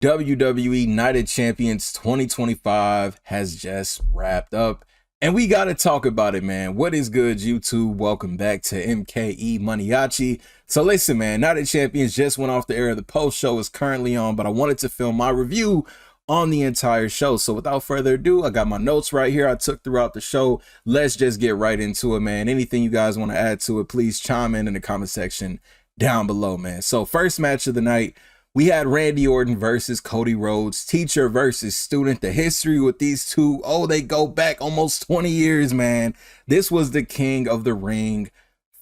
WWE Night of Champions 2025 has just wrapped up, and we got to talk about it, man. What is good, YouTube? Welcome back to MKE MANIACI. So listen, man, Night of Champions just went off the air. The post show is currently on, but I wanted to film my review on the entire show. So without further ado, I got my notes right here I took throughout the show. Let's just get right into it, man. Anything you guys want to add to it, please chime in the comment section down below, man. So first match of the night, we had Randy Orton versus Cody Rhodes, teacher versus student. The history with these two, oh, they go back almost 20 years, man. This was the King of the Ring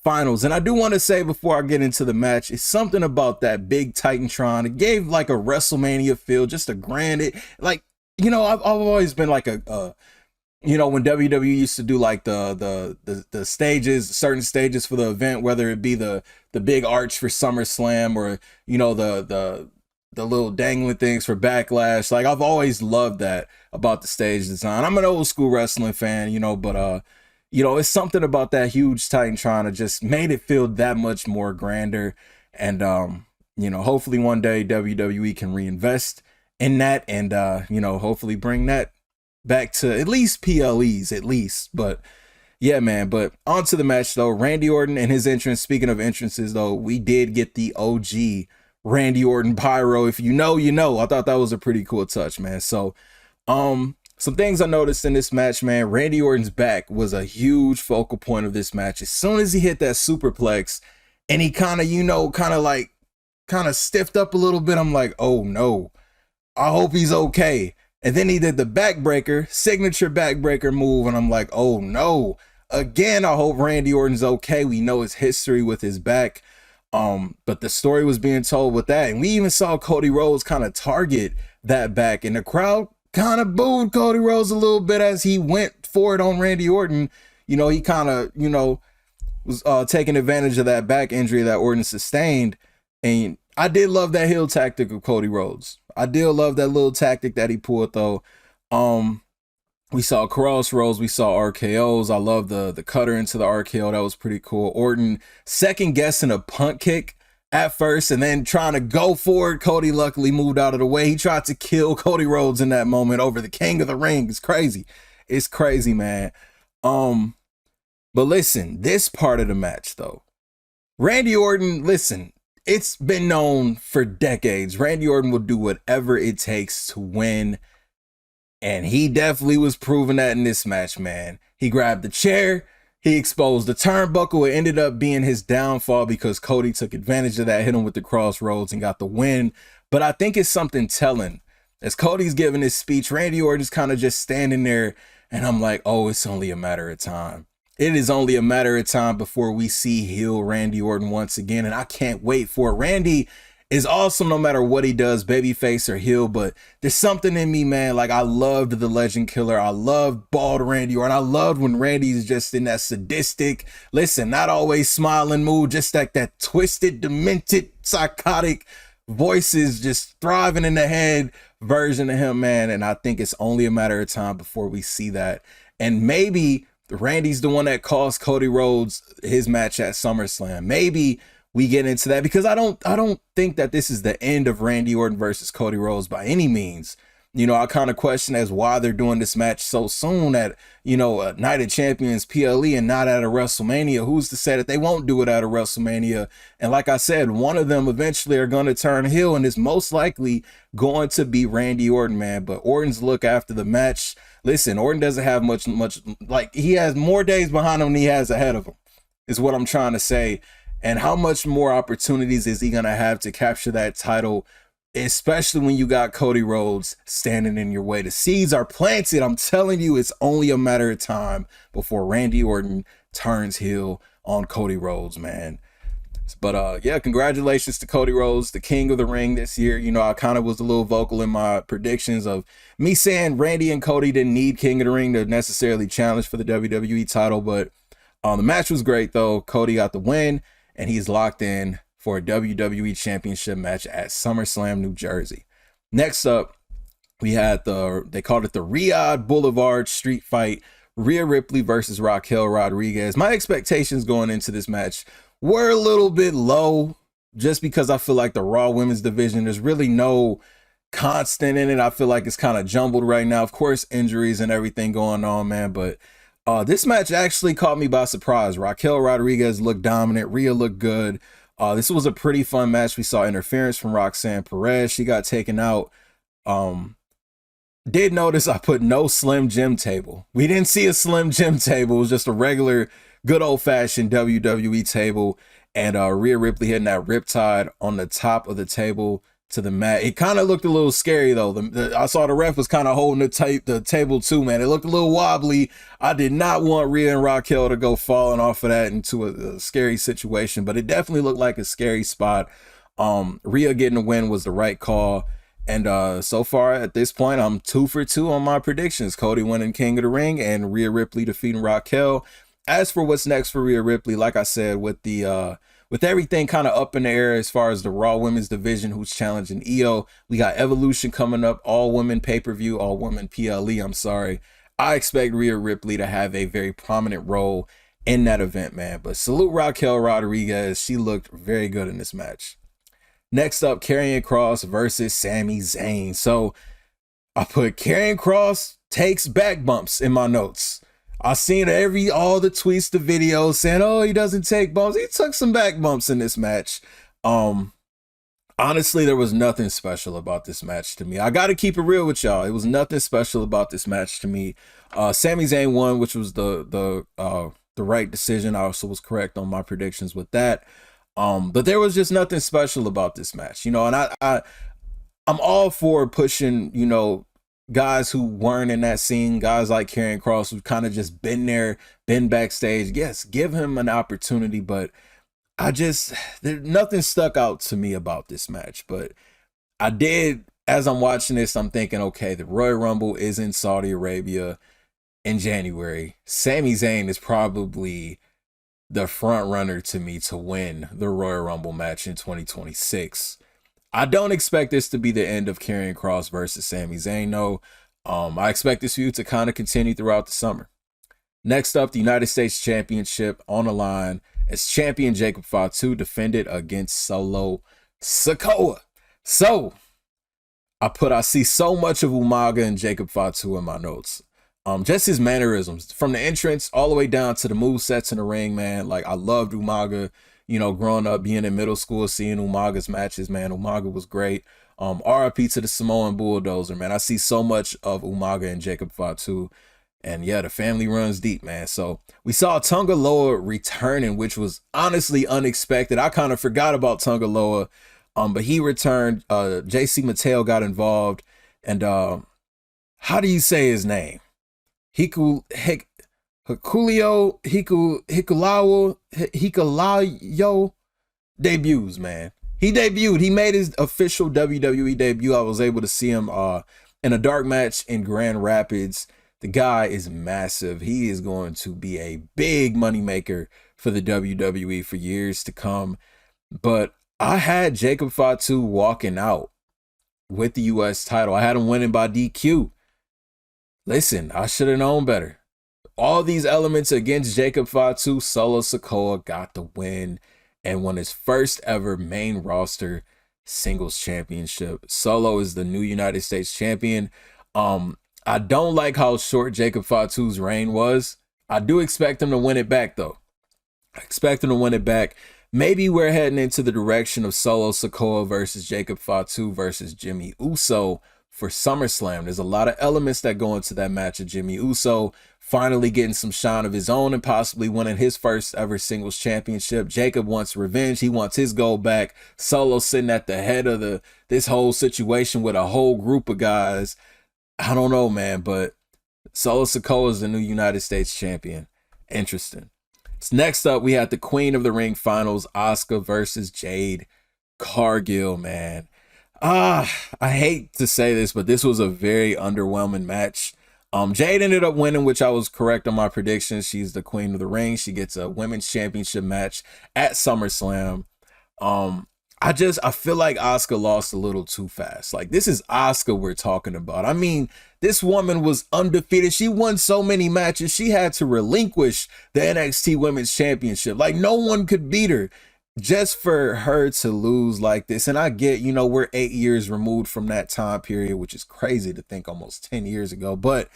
finals. And I do want to say before I get into the match, it's something about that big Titantron. It gave like a WrestleMania feel, just a grand, like, you know, I've always been like you know, when WWE used to do like the stages, certain stages for the event, whether it be the big arch for SummerSlam or, you know, the little dangling things for Backlash. Like, I've always loved that about the stage design. I'm an old school wrestling fan, you know, but you know, it's something about that huge Titantron that just made it feel that much more grander. And you know, hopefully one day WWE can reinvest in that and you know, hopefully bring that back to at least PLEs at least. But yeah, man, but on to the match though. Randy Orton and his entrance. Speaking of entrances though, we did get the OG Randy Orton pyro. If you know, you know. I thought that was a pretty cool touch, man. So some things I noticed in this match, man. Randy Orton's back was a huge focal point of this match. As soon as he hit that superplex and he kind of, you know, kind of stiffed up a little bit, I'm like, oh no, I hope he's okay. And then he did the backbreaker, signature backbreaker move. And I'm like, oh no, again, I hope Randy Orton's okay. We know his history with his back. But the story was being told with that. And we even saw Cody Rhodes kind of target that back, and the crowd kind of booed Cody Rhodes a little bit as he went for it on Randy Orton. You know, he kind of, you know, was taking advantage of that back injury that Orton sustained. And I did love that heel tactic of Cody Rhodes. I did love that little tactic that he pulled though. We saw crossroads, we saw RKOs. I love the cutter into the RKO. That was pretty cool. Orton second guessing a punt kick at first and then trying to go for it. Cody luckily moved out of the way. He tried to kill Cody Rhodes in that moment over the King of the Ring. It's crazy. It's crazy, man. But listen, this part of the match though, Randy Orton, listen, it's been known for decades. Randy Orton will do whatever it takes to win. And he definitely was proving that in this match, man. He grabbed the chair. He exposed the turnbuckle. It ended up being his downfall because Cody took advantage of that, hit him with the crossroads and got the win. But I think it's something telling. As Cody's giving his speech, Randy Orton's kind of just standing there. And I'm like, oh, it's only a matter of time. It is only a matter of time before we see heel Randy Orton once again. And I can't wait for it. Randy is awesome no matter what he does, babyface or heel. But there's something in me, man. Like, I loved the Legend Killer. I loved bald Randy Orton. I loved when Randy's just in that sadistic, listen, not always smiling mood, just like that twisted, demented, psychotic voices just thriving in the head version of him, man. And I think it's only a matter of time before we see that. And maybe Randy's the one that cost Cody Rhodes his match at SummerSlam. Maybe we get into that because I don't think that this is the end of Randy Orton versus Cody Rhodes by any means. You know, I kind of question as why they're doing this match so soon at, you know, a Night of Champions PLE and not at a WrestleMania. Who's to say that they won't do it at a WrestleMania? And like I said, one of them eventually are going to turn heel and is most likely going to be Randy Orton, man. But Orton's look after the match, listen, Orton doesn't have much, like, he has more days behind him than he has ahead of him, is what I'm trying to say. And how much more opportunities is he going to have to capture that title, especially when you got Cody Rhodes standing in your way? The seeds are planted. I'm telling you, it's only a matter of time before Randy Orton turns heel on Cody Rhodes, man. But yeah, congratulations to Cody Rhodes, the King of the Ring this year. You know, I kind of was a little vocal in my predictions of me saying Randy and Cody didn't need King of the Ring to necessarily challenge for the WWE title. But the match was great, though. Cody got the win, and he's locked in for a WWE Championship match at SummerSlam, New Jersey. Next up, we had they called it the Riyadh Boulevard Street Fight, Rhea Ripley versus Raquel Rodriguez. My expectations going into this match were a little bit low just because I feel like the Raw women's division, there's really no constant in it. I feel like it's kind of jumbled right now. Of course, injuries and everything going on, man. But this match actually caught me by surprise. Raquel Rodriguez looked dominant. Rhea looked good. This was a pretty fun match. We saw interference from Roxanne Perez. She got taken out. Did notice I put no Slim Jim table. We didn't see a Slim Jim table. It was just a regular, good old-fashioned WWE table. And Rhea Ripley hitting that riptide on the top of the table to the mat. It kind of looked a little scary, though. I saw the ref was kind of holding the table, too, man. It looked a little wobbly. I did not want Rhea and Raquel to go falling off of that into a scary situation. But it definitely looked like a scary spot. Rhea getting the win was the right call. And so far at this point, I'm 2 for 2 on my predictions. Cody winning King of the Ring and Rhea Ripley defeating Raquel. As for what's next for Rhea Ripley, like I said, with everything kind of up in the air as far as the Raw Women's Division, who's challenging Io, we got Evolution coming up, all women pay-per-view, all women PLE, I'm sorry. I expect Rhea Ripley to have a very prominent role in that event, man. But salute Raquel Rodriguez. She looked very good in this match. Next up, Karrion Kross versus Sami Zayn. So I put Karrion Kross takes back bumps in my notes. I seen all the tweets, the videos saying, oh, he doesn't take bumps. He took some back bumps in this match. Honestly, there was nothing special about this match to me. I got to keep it real with y'all. It was nothing special about this match to me. Sami Zayn won, which was the right decision. I also was correct on my predictions with that. But there was just nothing special about this match, you know, and I'm all for pushing, you know, guys who weren't in that scene, guys like Karrion Kross who've kind of just been there, been backstage. Yes, give him an opportunity, but nothing stuck out to me about this match. But I did, as I'm watching this, I'm thinking, okay, the Royal Rumble is in Saudi Arabia in January. Sami Zayn is probably the front runner to me to win the Royal Rumble match in 2026. I don't expect this to be the end of Karrion Kross versus Sami Zayn. No, I expect this feud to kind of continue throughout the summer. Next up, the United States Championship on the line as champion Jacob Fatu defended against Solo Sikoa. So I see so much of Umaga and Jacob Fatu in my notes. Just his mannerisms from the entrance all the way down to the movesets in the ring, man. Like, I loved Umaga, you know, growing up, being in middle school, seeing Umaga's matches, man. Umaga was great. RIP to the Samoan Bulldozer, man. I see so much of Umaga and Jacob Fatu. And yeah, the family runs deep, man. So we saw Tonga Loa returning, which was honestly unexpected. I kind of forgot about Tonga Loa, but he returned. JC Mateo got involved. And how do you say his name? Hikulayo debuts, man. He debuted. He made his official WWE debut. I was able to see him in a dark match in Grand Rapids. The guy is massive. He is going to be a big moneymaker for the WWE for years to come. But I had Jacob Fatu walking out with the U.S. title. I had him winning by DQ. Listen, I should have known better. All these elements against Jacob Fatu, Solo Sikoa got the win and won his first ever main roster singles championship. Solo is the new United States champion. I don't like how short Jacob Fatu's reign was. I do expect him to win it back, though. I expect him to win it back. Maybe we're heading into the direction of Solo Sikoa versus Jacob Fatu versus Jimmy Uso for SummerSlam. There's a lot of elements that go into that match of Jimmy Uso finally getting some shine of his own and possibly winning his first ever singles championship. Jacob wants revenge. He wants his gold back. Solo sitting at the head of this whole situation with a whole group of guys. I don't know, man, but Solo Sikoa is the new United States champion. Interesting. So next up, we had the Queen of the Ring finals, Asuka versus Jade Cargill, man. I hate to say this, but this was a very underwhelming match. Jade ended up winning, which I was correct on my predictions. She's the Queen of the Ring. She gets a women's championship match at SummerSlam. I feel like Asuka lost a little too fast. Like, this is Asuka we're talking about. I mean, this woman was undefeated. She won so many matches. She had to relinquish the NXT Women's Championship. Like, no one could beat her. just for her to lose like this, and I get, you know, we're 8 years removed from that time period, which is crazy to think, almost 10 years ago, but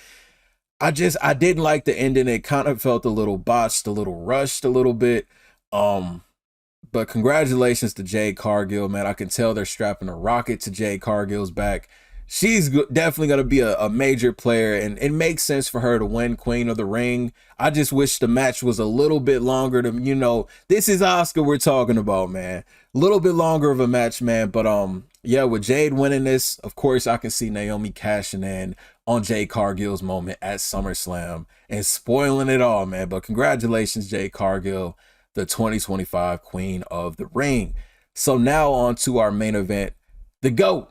I didn't like the ending. It kind of felt a little botched, a little rushed, a little bit. But congratulations to Jade Cargill, man. I can tell they're strapping a rocket to Jade Cargill's back. She's definitely going to be a major player, and it makes sense for her to win Queen of the Ring. I just wish the match was a little bit longer to, you know, this is Asuka we're talking about, man. A little bit longer of a match, man. But yeah, with Jade winning this, of course, I can see Naomi cashing in on Jade Cargill's moment at SummerSlam and spoiling it all, man. But congratulations, Jade Cargill, the 2025 Queen of the Ring. So now on to our main event, the GOAT.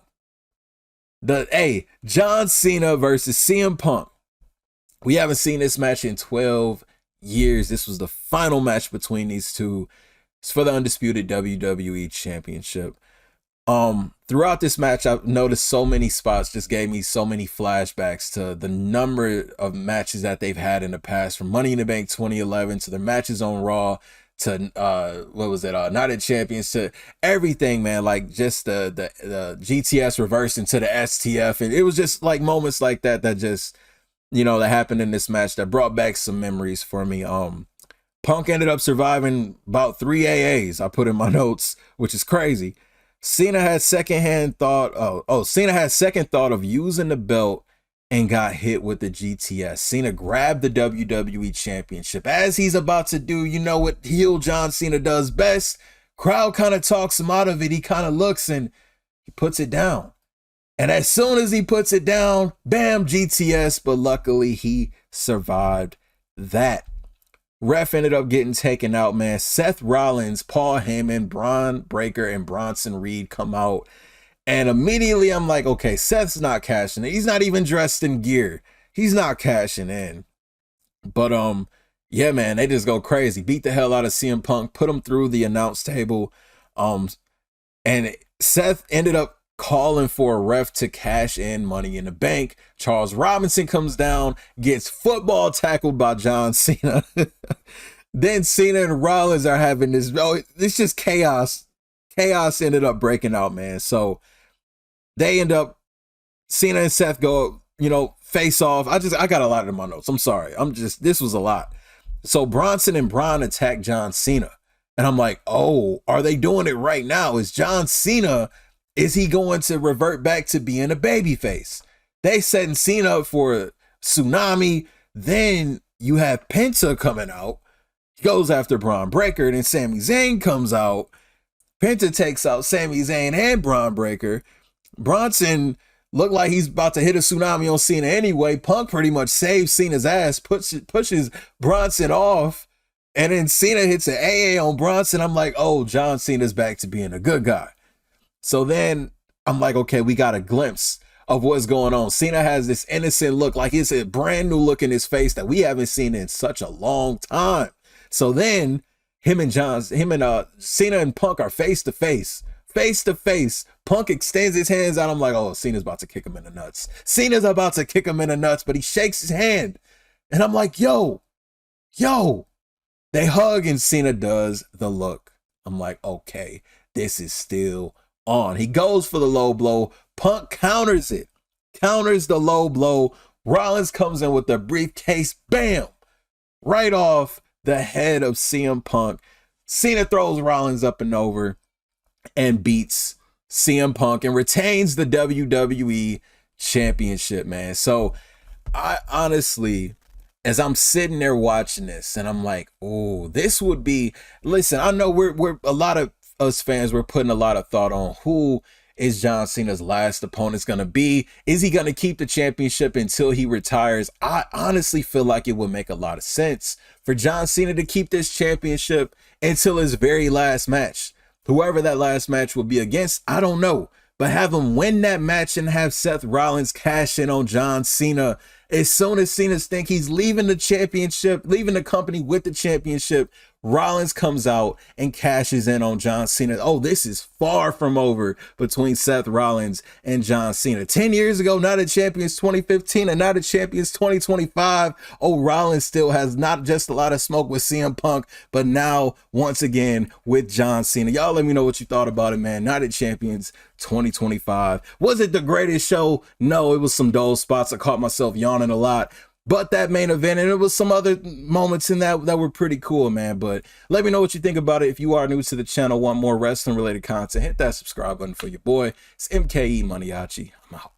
John Cena versus CM Punk. We haven't seen this match in 12 years. This was the final match between these two. It's for the undisputed WWE Championship. Throughout this match, I've noticed so many spots just gave me so many flashbacks to the number of matches that they've had in the past, from Money in the Bank 2011 to their matches on Raw, to Night of Champions, to everything, man. Like just the GTS reversed into the STF, and it was just like moments like that just, you know, that happened in this match that brought back some memories for me. Punk ended up surviving about 3 AAs, I put in my notes, which is crazy. Cena had second thought of using the belt and got hit with the GTS. Cena grabbed the WWE Championship. As he's about to do, you know what heel John Cena does best? Crowd kind of talks him out of it. He kind of looks and he puts it down. And as soon as he puts it down, bam, GTS. But luckily he survived that. Ref ended up getting taken out, man. Seth Rollins, Paul Heyman, Braun Breaker, and Bronson Reed come out. And immediately I'm like, okay, Seth's not cashing in. He's not even dressed in gear. He's not cashing in. But yeah, man, they just go crazy. Beat the hell out of CM Punk, put him through the announce table. And Seth ended up calling for a ref to cash in Money in the Bank. Charles Robinson comes down, gets football tackled by John Cena. Then Cena and Rollins are having this, it's just chaos. Chaos ended up breaking out, man. So they end up, Cena and Seth go, you know, face off. I got a lot in my notes. I'm sorry. This was a lot. So Bronson and Braun attack John Cena. And I'm like, oh, are they doing it right now? Is John Cena, is he going to revert back to being a babyface? They setting Cena up for Tsunami. Then you have Penta coming out. He goes after Braun Breaker. Then Sami Zayn comes out. Penta takes out Sami Zayn and Braun Breaker. Bronson looked like he's about to hit a tsunami on Cena anyway. Punk pretty much saves Cena's ass, pushes Bronson off, and then Cena hits an AA on Bronson. I'm like, oh, John Cena's back to being a good guy. So then I'm like, okay, we got a glimpse of what's going on. Cena has this innocent look, like it's a brand new look in his face that we haven't seen in such a long time. So then Cena and Punk are face to face. Punk extends his hands out. I'm like, oh, Cena's about to kick him in the nuts. Cena's about to kick him in the nuts, but he shakes his hand. And I'm like, yo. They hug and Cena does the look. I'm like, okay, this is still on. He goes for the low blow. Punk counters it. Counters the low blow. Rollins comes in with the briefcase. Bam! Right off the head of CM Punk. Cena throws Rollins up and over and beats CM Punk and retains the WWE Championship, man. So I honestly, as I'm sitting there watching this, and I'm like, oh, this would be, listen, I know we're a lot of us fans, we're putting a lot of thought on who is John Cena's last opponent's going to be. Is he going to keep the championship until he retires? I honestly feel like it would make a lot of sense for John Cena to keep this championship until his very last match. Whoever that last match will be against, I don't know. But have him win that match and have Seth Rollins cash in on John Cena As soon as Cena's think he's leaving the championship, leaving the company with the championship, Rollins comes out and cashes in on John Cena. Oh, this is far from over between Seth Rollins and John Cena. 10 years ago, now the champions 2015 and now the champions 2025. Oh, Rollins still has not just a lot of smoke with CM Punk, but now once again with John Cena. Y'all let me know what you thought about it, man. Now the champions 2025. Was it the greatest show? No, it was some dull spots. I caught myself yawning a lot. But that main event, and there was some other moments in that were pretty cool, man. But let me know what you think about it. If you are new to the channel, want more wrestling related content, hit that subscribe button for your boy. It's MKE Maniaci. I'm out.